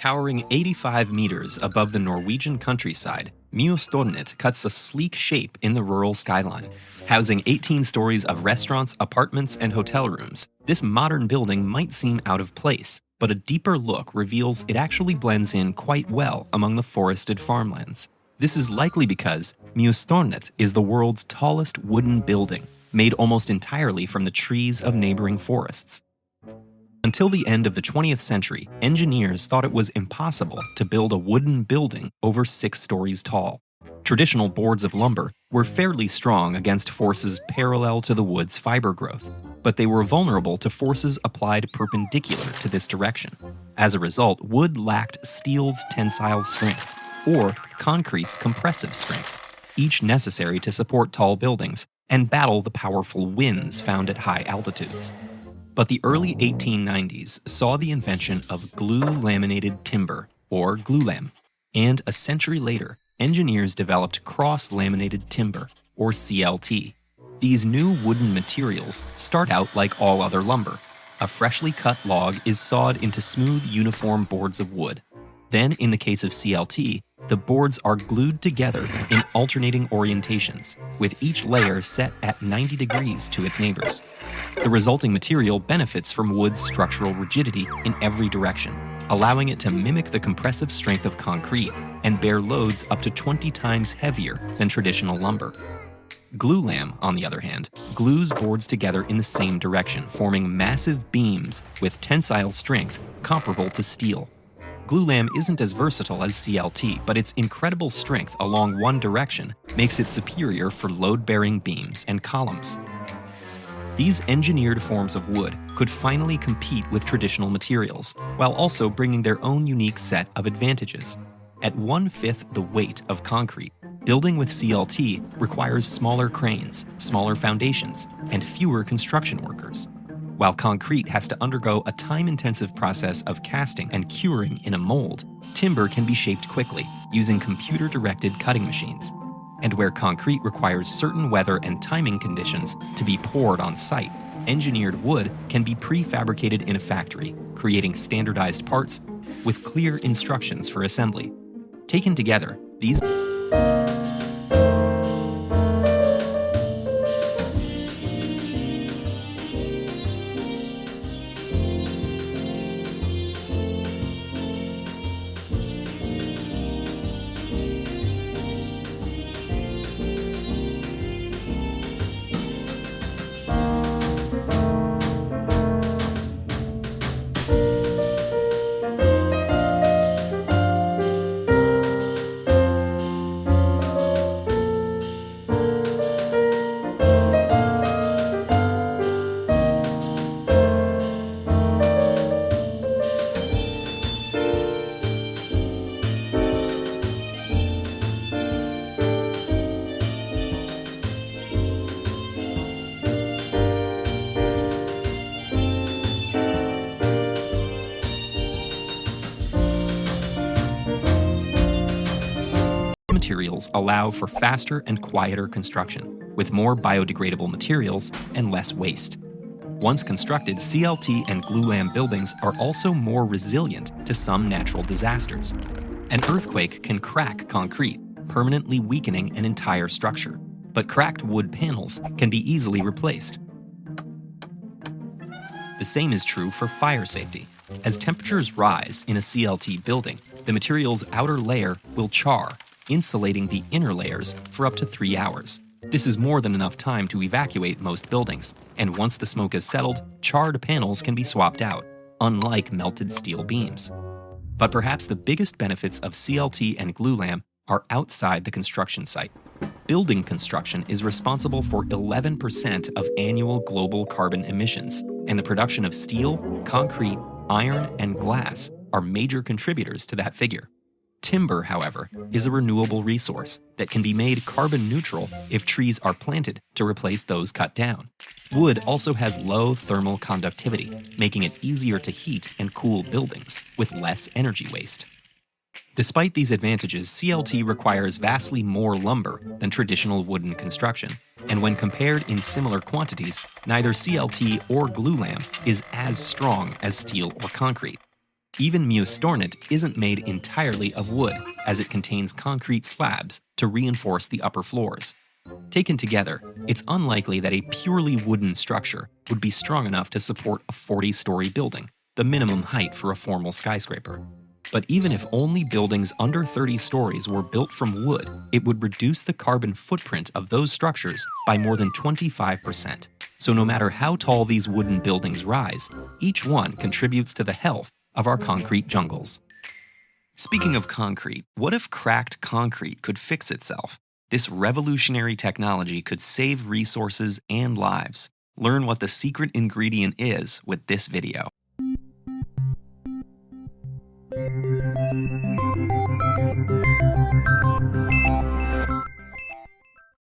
Towering 85 meters above the Norwegian countryside, Mjøstårnet cuts a sleek shape in the rural skyline. Housing 18 stories of restaurants, apartments, and hotel rooms, this modern building might seem out of place, but a deeper look reveals it actually blends in quite well among the forested farmlands. This is likely because Mjøstårnet is the world's tallest wooden building, made almost entirely from the trees of neighboring forests. Until the end of the 20th century, engineers thought it was impossible to build a wooden building over 6 stories tall. Traditional boards of lumber were fairly strong against forces parallel to the wood's fiber growth, but they were vulnerable to forces applied perpendicular to this direction. As a result, wood lacked steel's tensile strength, or concrete's compressive strength, each necessary to support tall buildings and battle the powerful winds found at high altitudes. But the early 1890s saw the invention of glue-laminated timber, or glulam, and a century later, engineers developed cross-laminated timber, or CLT. These new wooden materials start out like all other lumber. A freshly cut log is sawed into smooth, uniform boards of wood. Then, in the case of CLT, the boards are glued together in alternating orientations, with each layer set at 90 degrees to its neighbors. The resulting material benefits from wood's structural rigidity in every direction, allowing it to mimic the compressive strength of concrete and bear loads up to 20 times heavier than traditional lumber. Glulam, on the other hand, glues boards together in the same direction, forming massive beams with tensile strength comparable to steel. Glulam isn't as versatile as CLT, but its incredible strength along one direction makes it superior for load-bearing beams and columns. These engineered forms of wood could finally compete with traditional materials, while also bringing their own unique set of advantages. At 1/5 the weight of concrete, building with CLT requires smaller cranes, smaller foundations, and fewer construction workers. While concrete has to undergo a time-intensive process of casting and curing in a mold, timber can be shaped quickly using computer-directed cutting machines. And where concrete requires certain weather and timing conditions to be poured on site, engineered wood can be prefabricated in a factory, creating standardized parts with clear instructions for assembly. Taken together, these materials allow for faster and quieter construction, with more biodegradable materials and less waste. Once constructed, CLT and glulam buildings are also more resilient to some natural disasters. An earthquake can crack concrete, permanently weakening an entire structure, but cracked wood panels can be easily replaced. The same is true for fire safety. As temperatures rise in a CLT building, the material's outer layer will char, insulating the inner layers for up to 3 hours. This is more than enough time to evacuate most buildings, and once the smoke is settled, charred panels can be swapped out, unlike melted steel beams. But perhaps the biggest benefits of CLT and glulam are outside the construction site. Building construction is responsible for 11% of annual global carbon emissions, and the production of steel, concrete, iron, and glass are major contributors to that figure. Timber, however, is a renewable resource that can be made carbon neutral if trees are planted to replace those cut down. Wood also has low thermal conductivity, making it easier to heat and cool buildings with less energy waste. Despite these advantages, CLT requires vastly more lumber than traditional wooden construction, and when compared in similar quantities, neither CLT or glulam is as strong as steel or concrete. Even Mjøstårnet isn't made entirely of wood, as it contains concrete slabs to reinforce the upper floors. Taken together, it's unlikely that a purely wooden structure would be strong enough to support a 40-story building, the minimum height for a formal skyscraper. But even if only buildings under 30 stories were built from wood, it would reduce the carbon footprint of those structures by more than 25%. So no matter how tall these wooden buildings rise, each one contributes to the health of our concrete jungles. Speaking of concrete, what if cracked concrete could fix itself? This revolutionary technology could save resources and lives. Learn what the secret ingredient is with this video.